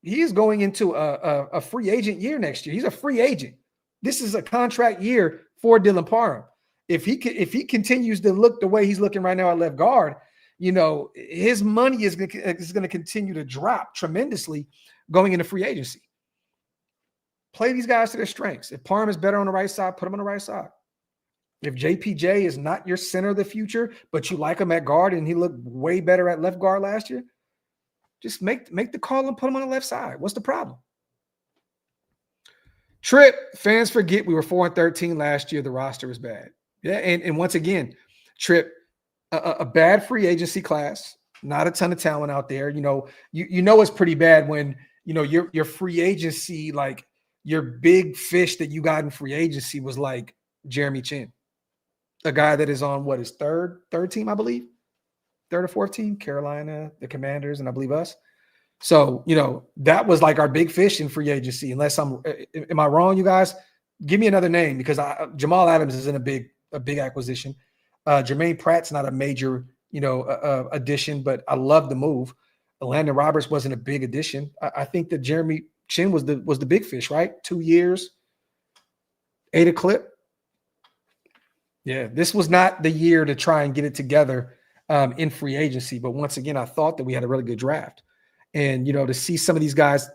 He is going into a free agent year next year. He's a free agent. This is a contract year for Dylan Parham. If he continues to look the way he's looking right now at left guard, his money is going to continue to drop tremendously going into free agency. Play these guys to their strengths. If Parham is better on the right side, put him on the right side. If JPJ is not your center of the future, but you like him at guard and he looked way better at left guard last year, just make the call and put him on the left side. What's the problem? Trip, fans forget we were 4-13 last year. The roster was bad. Yeah, and once again, Trip, a bad free agency class, not a ton of talent out there. It's pretty bad when your free agency, like your big fish that you got in free agency was like Jeremy Chin, a guy that is on his third team, I believe, third or fourth team, Carolina, the Commanders, and I believe us. So that was like our big fish in free agency. Unless am I wrong, you guys? Give me another name, because Jamal Adams isn't a big acquisition. Jermaine Pratt's not a major, addition, but I love the move. Landon Roberts wasn't a big addition. I think that Jeremy Chin was the big fish, right? 2 years, 8 a clip. Yeah, this was not the year to try and get it together in free agency. But once again, I thought that we had a really good draft. And, to see some of these guys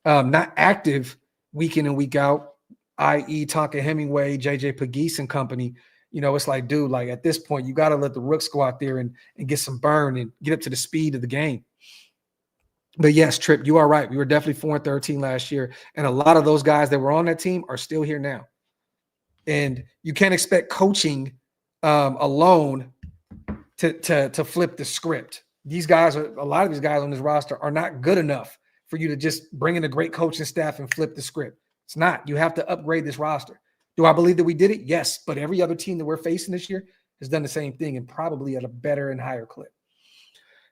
not active week in and week out, i.e. Tonka Hemingway, JJ Pegues and company, it's like, dude, like at this point, you got to let the rooks go out there and get some burn and get up to the speed of the game. But yes, Trip, you are right. We were definitely 4-13 last year. And a lot of those guys that were on that team are still here now. And you can't expect coaching alone to flip the script. A lot of these guys on this roster are not good enough for you to just bring in a great coaching staff and flip the script. It's not. You have to upgrade this roster. Do I believe that we did it? Yes. But every other team that we're facing this year has done the same thing, and probably at a better and higher clip.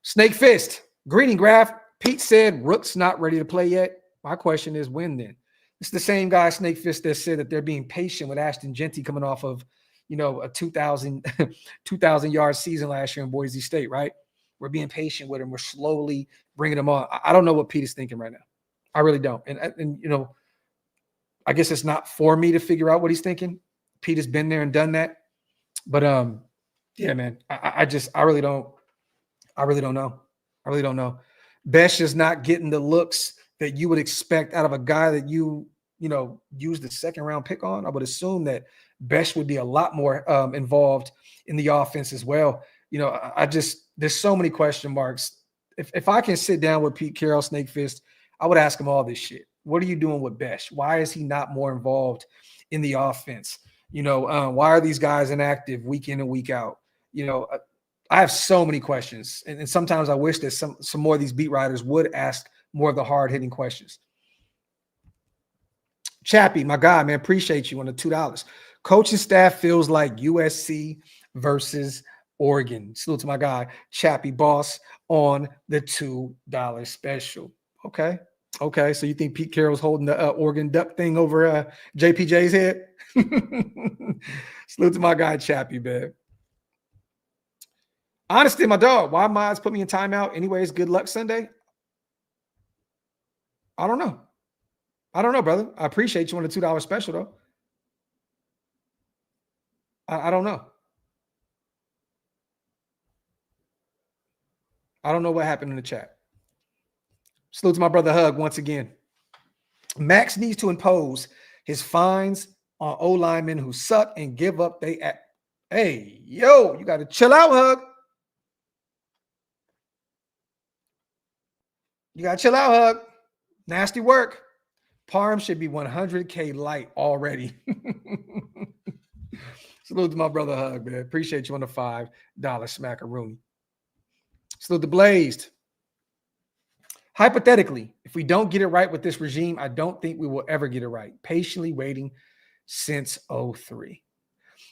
Snake Fist. Greeting, Graphk. Pete said Rook's not ready to play yet. My question is, when then? It's the same guy, Snake Fist, that said that they're being patient with Ashton Genty coming off of, a 2,000 yard season last year in Boise State, right? We're being patient with him. We're slowly bringing him on. I don't know what Pete is thinking right now. I really don't. And I guess it's not for me to figure out what he's thinking. Pete has been there and done that. But yeah, man, I really don't know. I really don't know. Besh is not getting the looks that you would expect out of a guy that you used the second round pick on. I would assume that Besh would be a lot more involved in the offense as well. There's so many question marks. If I can sit down with Pete Carroll, Snake Fist, I would ask him all this shit. What are you doing with Besh? Why is he not more involved in the offense? Why are these guys inactive week in and week out? I have so many questions. And sometimes I wish that some more of these beat writers would ask more of the hard-hitting questions. Chappie, my guy, man, appreciate you on the $2. Coaching staff feels like USC versus Oregon. Salute to my guy, Chappie Boss, on the $2 special. Okay. So you think Pete Carroll's holding the Oregon Duck thing over JPJ's head? Salute to my guy, Chappie, man. Honestly, my dog, why mods put me in timeout? Anyways, good luck Sunday. I don't know, brother. I appreciate you on the $2 special, though. I don't know. I don't know what happened in the chat. Salute to my brother Hug once again. Max needs to impose his fines on O linemen who suck and give up. Hey, yo, you got to chill out, Hug. You got to chill out, Hug. Nasty work. Parm should be 100K light already. Salute to my brother Hug, man. Appreciate you on the $5 smackaroonie. Salute to Blazed. Hypothetically, if we don't get it right with this regime, I don't think we will ever get it right. Patiently waiting since 03.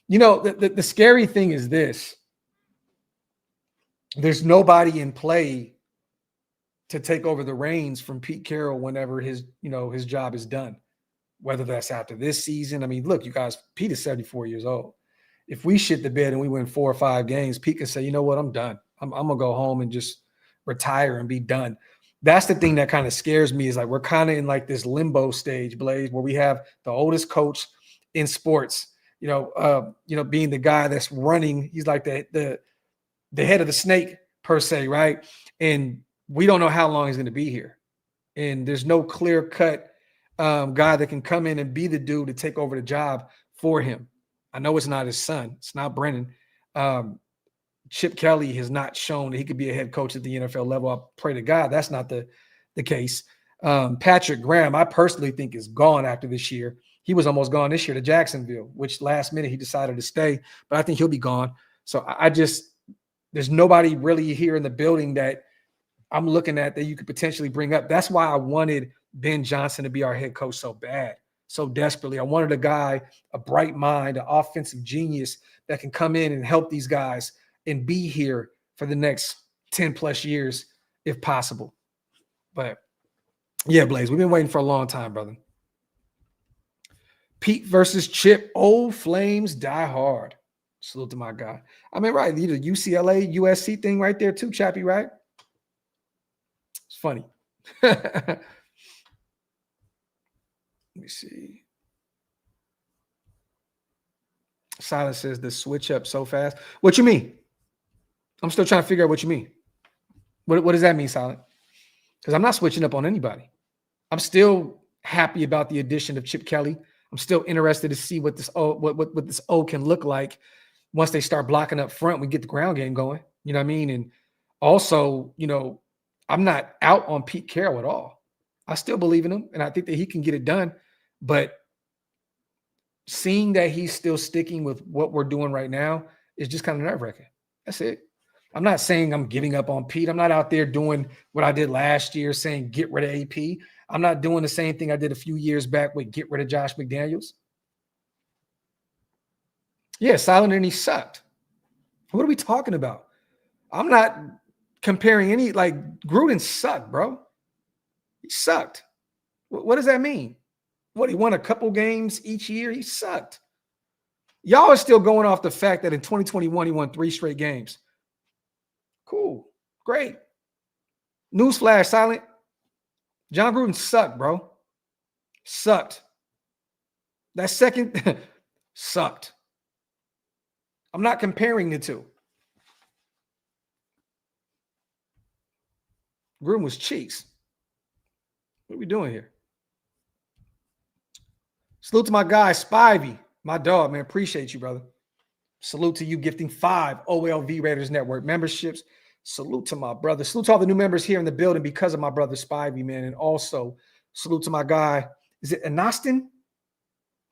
You know, the scary thing is this. There's nobody in play to take over the reins from Pete Carroll whenever his job is done, whether that's after this season. I mean, look, you guys, Pete is 74 years old. If we shit the bed and we win 4 or 5 games, Pete can say, you know what, I'm done. I'm going to go home and just retire and be done. That's the thing that kind of scares me, is like we're kind of in like this limbo stage, Blaze, where we have the oldest coach in sports, being the guy that's running. He's like the head of the snake per se, right? And we don't know how long he's going to be here. And there's no clear-cut guy that can come in and be the dude to take over the job for him. I know it's not his son. It's not Brennan. Chip Kelly has not shown that he could be a head coach at the NFL level. I pray to God that's not the case. Patrick Graham, I personally think, is gone after this year. He was almost gone this year to Jacksonville, which last minute he decided to stay, but I think he'll be gone. So there's nobody really here in the building that I'm looking at that you could potentially bring up. That's why I wanted Ben Johnson to be our head coach so bad, so desperately. I wanted a guy, a bright mind, an offensive genius that can come in and help these guys and be here for the next 10 plus years if possible. But yeah, Blaze, we've been waiting for a long time, brother. Pete versus Chip, old flames die hard. Salute to my guy. I mean, right, the UCLA, USC thing right there too, Chappie, right? It's funny. Let me see. Silence says the switch up so fast. What you mean? I'm still trying to figure out what you mean. What does that mean, Silent? Because I'm not switching up on anybody. I'm still happy about the addition of Chip Kelly. I'm still interested to see what this O can look like once they start blocking up front. We get the ground game going. You know what I mean? And also, I'm not out on Pete Carroll at all. I still believe in him, and I think that he can get it done. But seeing that he's still sticking with what we're doing right now is just kind of nerve-wracking. That's it. I'm not saying I'm giving up on Pete. I'm not out there doing what I did last year, saying get rid of AP. I'm not doing the same thing I did a few years back with get rid of Josh McDaniels. Yeah, Silent and he sucked. What are we talking about? I'm not comparing any, like, Gruden sucked, bro. He sucked. What does that mean? What, he won a couple games each year? He sucked. Y'all are still going off the fact that in 2021 he won 3 straight games. Cool. Great. Newsflash, Silent. John Gruden sucked, bro. Sucked. That second sucked. I'm not comparing the two. Gruden was cheeks. What are we doing here? Salute to my guy, Spivey, my dog, man. Appreciate you, brother. Salute to you gifting 5 OLV Raiders Network memberships. Salute to my brother. Salute to all the new members here in the building because of my brother Spivey, man. And also salute to my guy. Is it Anastin?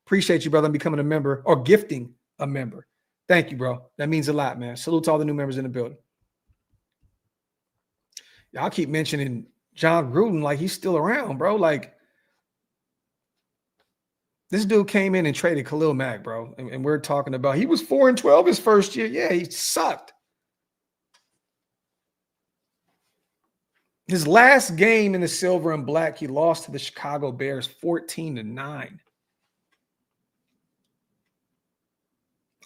Appreciate you, brother, I'm becoming a member or gifting a member. Thank you, bro. That means a lot, man. Salute to all the new members in the building. Y'all keep mentioning John Gruden like he's still around, bro. Like, this dude came in and traded Khalil Mack, bro. And we're talking about he was 4-12 his first year. Yeah, he sucked. His last game in the silver and black, he lost to the Chicago Bears 14-9.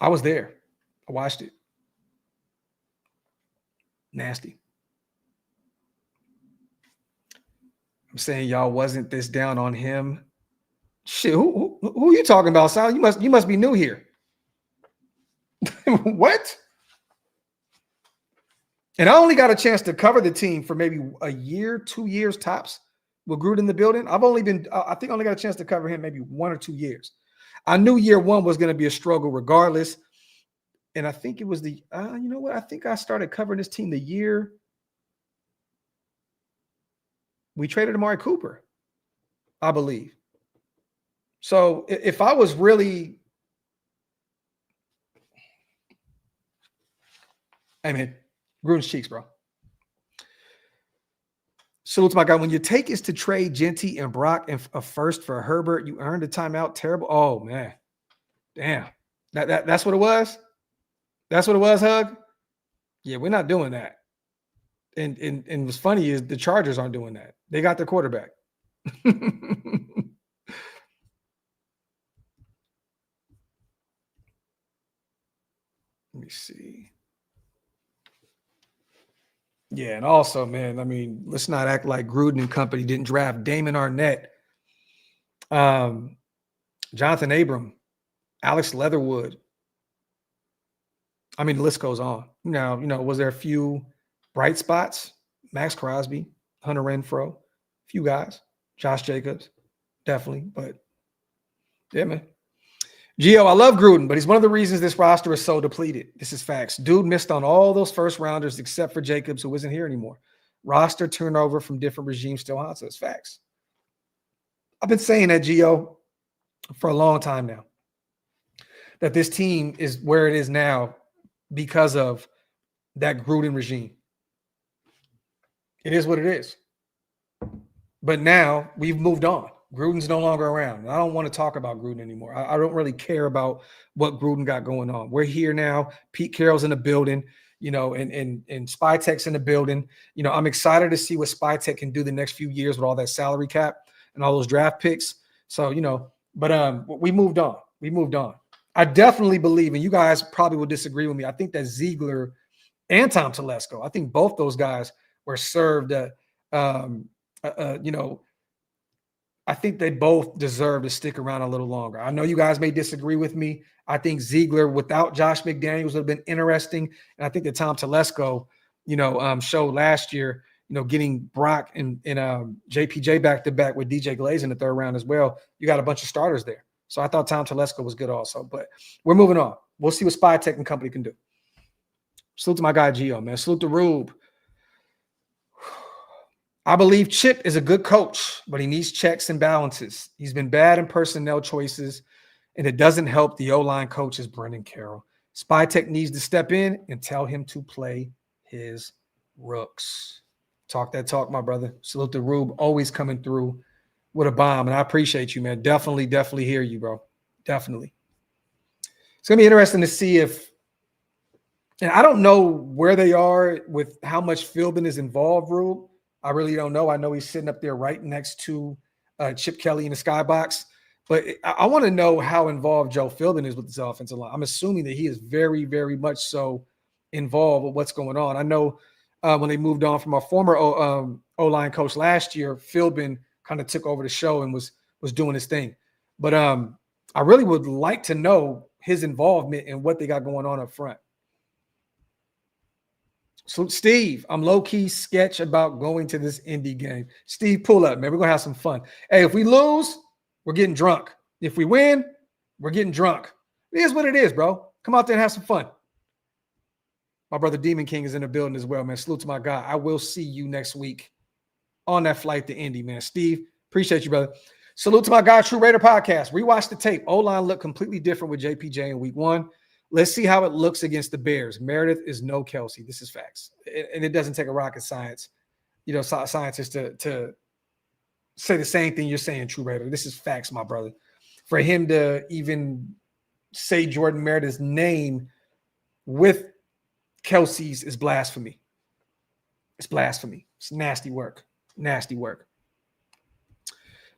I was there. I watched it. Nasty. I'm saying y'all wasn't this down on him. Shit, who are you talking about, Sal? You must be new here. What? And I only got a chance to cover the team for maybe a year, 2 years tops with Gruden in the building. I think I only got a chance to cover him maybe 1 or 2 years. I knew year one was going to be a struggle regardless. And I think it was you know what? I think I started covering this team the year. We traded Amari Cooper, I believe. So if I was really, hey man, Gruden's cheeks, bro. Salute to my guy. When your take is to trade Genty and Brock and a first for Herbert, you earned a timeout. Terrible. Oh man, damn. That's what it was. That's what it was, Hug. Yeah, we're not doing that. And what's funny is the Chargers aren't doing that. They got their quarterback. Let me see. Yeah, and also, man, I mean, let's not act like Gruden and company didn't draft Damon Arnett, Jonathan Abram, Alex Leatherwood. I mean, the list goes on. Now, was there a few bright spots? Max Crosby, Hunter Renfrow, a few guys, Josh Jacobs, definitely. But yeah, man. Gio, I love Gruden, but he's one of the reasons this roster is so depleted. This is facts. Dude missed on all those first rounders except for Jacobs, who isn't here anymore. Roster turnover from different regimes still haunts us. Facts. I've been saying that, Gio, for a long time now, that this team is where it is now because of that Gruden regime. It is what it is. But now we've moved on. Gruden's no longer around. I don't want to talk about Gruden anymore. I don't really care about what Gruden got going on. We're here now. Pete Carroll's in the building, and Spytek's in the building. I'm excited to see what Spytek can do the next few years with all that salary cap and all those draft picks. So, but we moved on. We moved on. I definitely believe, and you guys probably will disagree with me, I think that Ziegler and Tom Telesco, I think both those guys were served I think they both deserve to stick around a little longer. I know you guys may disagree with me. I think Ziegler without Josh McDaniels would have been interesting. And I think that Tom Telesco, showed last year, getting Brock and JPJ back-to-back with DJ Glaze in the third round as well. You got a bunch of starters there. So I thought Tom Telesco was good also. But we're moving on. We'll see what Spytek and company can do. Salute to my guy, Gio, man. Salute to Rube. I believe Chip is a good coach, but he needs checks and balances. He's been bad in personnel choices, and it doesn't help the O-line coach is Brendan Carroll. Spytek needs to step in and tell him to play his rooks. Talk that talk, my brother. Salute to Rube, always coming through with a bomb, and I appreciate you, man. Definitely hear you, bro. Definitely. It's going to be interesting to see if – and I don't know where they are with how much Philbin is involved, Rube. I really don't know. I know he's sitting up there right next to Chip Kelly in the skybox. But I want to know how involved Joe Philbin is with this offensive line. I'm assuming that he is very, very much so involved with what's going on. I know when they moved on from our former O-line coach last year, Philbin kind of took over the show and was doing his thing. But I really would like to know his involvement in what they got going on up front. So, Steve, I'm low-key sketch about going to this Indy game. Steve, pull up, man. We're going to have some fun. Hey, if we lose, we're getting drunk. If we win, we're getting drunk. It is what it is, bro. Come out there and have some fun. My brother Demon King is in the building as well, man. Salute to my guy. I will see you next week on that flight to Indy, man. Steve, appreciate you, brother. Salute to my guy, True Raider Podcast. Rewatch the tape. O-line looked completely different with JPJ in week 1. Let's see how it looks against the Bears. Meredith is no Kelsey. This is facts. And it doesn't take a rocket science, scientist to say the same thing you're saying, True Raider. This is facts, my brother. For him to even say Jordan Meredith's name with Kelsey's is blasphemy. It's blasphemy. It's nasty work. Nasty work.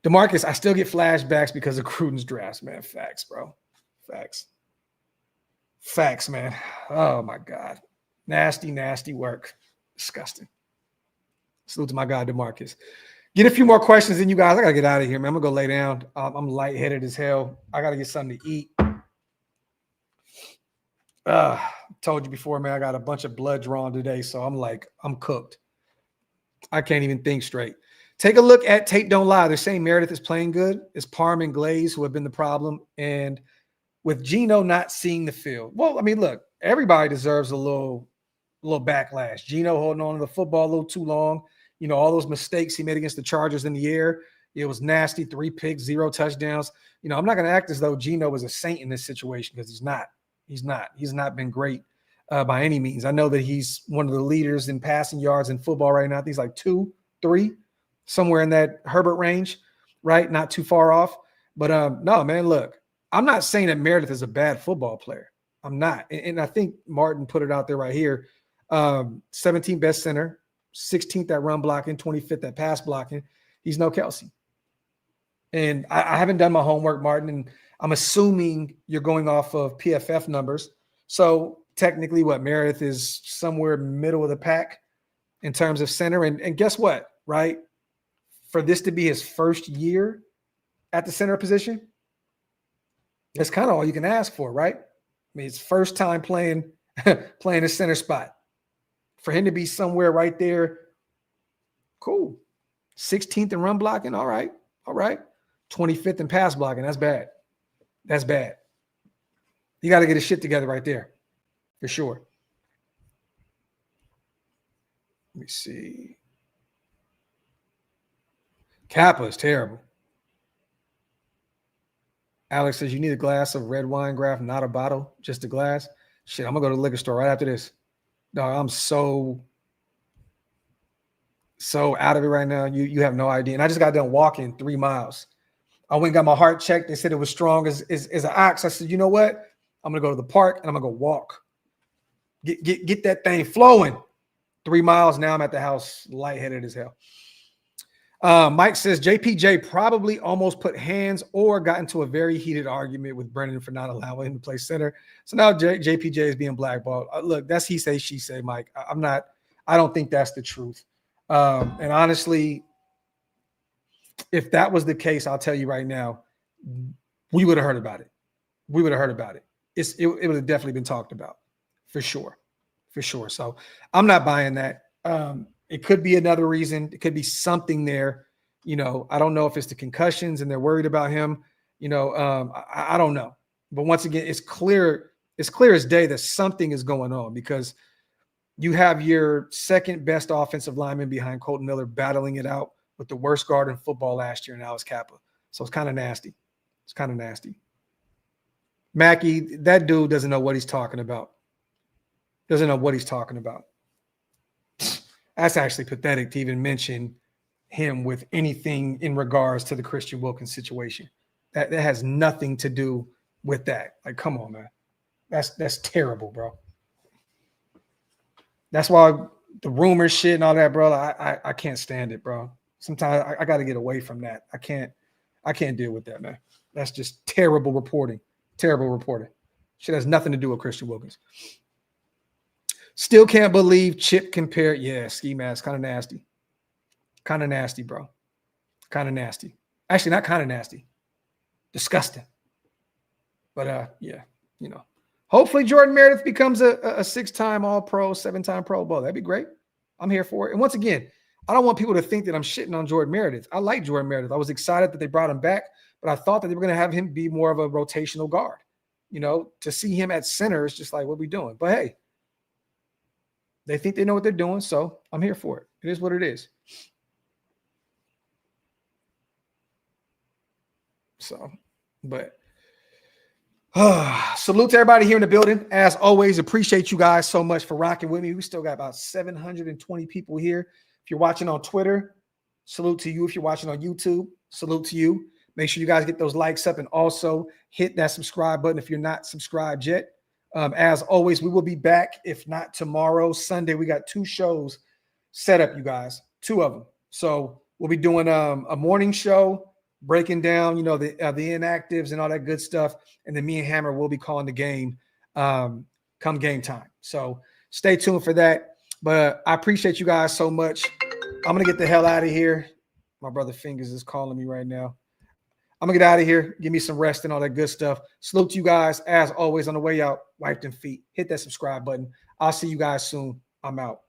DeMarcus, I still get flashbacks because of Gruden's drafts, man. Facts, bro. Facts. Facts, man. Oh, my God. Nasty, nasty work. Disgusting. Salute to my guy, DeMarcus. Get a few more questions in, you guys. I got to get out of here, man. I'm going to go lay down. I'm lightheaded as hell. I got to get something to eat. Told you before, man, I got a bunch of blood drawn today, so I'm cooked. I can't even think straight. Take a look at Tate Don't Lie. They're saying Meredith is playing good. It's Parham and Glaze who have been the problem. And with Geno not seeing the field. Well, I mean, look, everybody deserves a little backlash. Geno holding on to the football a little too long. all those mistakes he made against the Chargers in the air. It was nasty. 3 picks, 0 touchdowns. I'm not going to act as though Geno was a saint in this situation because he's not. He's not. He's not been great by any means. I know that he's one of the leaders in passing yards in football right now. I think he's like 2, 3, somewhere in that Herbert range, right? Not too far off. But no, man, look, I'm not saying that Meredith is a bad football player. I'm not. And I think Martin put it out there right here. 17th best center, 16th at run blocking, 25th at pass blocking. He's no Kelsey. And I haven't done my homework, Martin, and I'm assuming you're going off of PFF numbers. So technically Meredith is somewhere middle of the pack in terms of center. And guess what, right? For this to be his first year at the center position, that's kind of all you can ask for, right? I mean, it's first time playing a center spot. For him to be somewhere right there, cool. 16th in run blocking, all right. 25th in pass blocking, that's bad. That's bad. You got to get his shit together right there, for sure. Let me see. Kappa is terrible. Alex says, you need a glass of red wine, Graphk, not a bottle, just a glass. Shit, I'm going to go to the liquor store right after this. Dog, I'm so out of it right now. You have no idea. And I just got done walking 3 miles. I went and got my heart checked. They said it was strong as an ox. I said, you know what? I'm going to go to the park and I'm going to go walk. Get that thing flowing. 3 miles. Now I'm at the house lightheaded as hell. Mike says JPJ probably almost put hands or got into a very heated argument with Brennan for not allowing him to play center. So now JPJ is being blackballed. Look, that's he say, she say, Mike. I don't think that's the truth. And honestly, if that was the case, I'll tell you right now, we would have heard about it. It would have definitely been talked about for sure. So I'm not buying that. It could be another reason. It could be something there. I don't know if it's the concussions and they're worried about him. I don't know. But once again, it's clear as day that something is going on because you have your second best offensive lineman behind Colton Miller battling it out with the worst guard in football last year, and now it's Kappa. So it's kind of nasty. Mackey, that dude doesn't know what he's talking about. That's actually pathetic to even mention him with anything in regards to the Christian Wilkins situation. That has nothing to do with that. Like, come on, man. That's terrible, bro. That's why the rumor shit and all that, bro, I can't stand it, bro. Sometimes I got to get away from that. I can't deal with that, man. That's just terrible reporting. Shit has nothing to do with Christian Wilkins. Still can't believe Chip compared. Yeah, ski mask, kind of nasty. Kind of nasty, bro. Kind of nasty. Actually, not kind of nasty. Disgusting. But, yeah, hopefully Jordan Meredith becomes a 6-time All-Pro, 7-time Pro Bowl. That'd be great. I'm here for it. And once again, I don't want people to think that I'm shitting on Jordan Meredith. I like Jordan Meredith. I was excited that they brought him back, but I thought that they were going to have him be more of a rotational guard. To see him at center is just like, what are we doing? But, hey, they think they know what they're doing, so I'm here for it. It is what it is. So, but salute to everybody here in the building. As always, appreciate you guys so much for rocking with me. We still got about 720 people here. If you're watching on Twitter, salute to you. If you're watching on YouTube, salute to you. Make sure you guys get those likes up and also hit that subscribe button if you're not subscribed yet. As always, we will be back. If not tomorrow, Sunday, we got 2 shows set up, you guys, 2 of them. So we'll be doing a morning show, breaking down, the inactives and all that good stuff. And then me and Hammer will be calling the game come game time. So stay tuned for that. But I appreciate you guys so much. I'm going to get the hell out of here. My brother Fingers is calling me right now. I'm going to get out of here. Give me some rest and all that good stuff. Salute to you guys. As always, on the way out, wipe them feet. Hit that subscribe button. I'll see you guys soon. I'm out.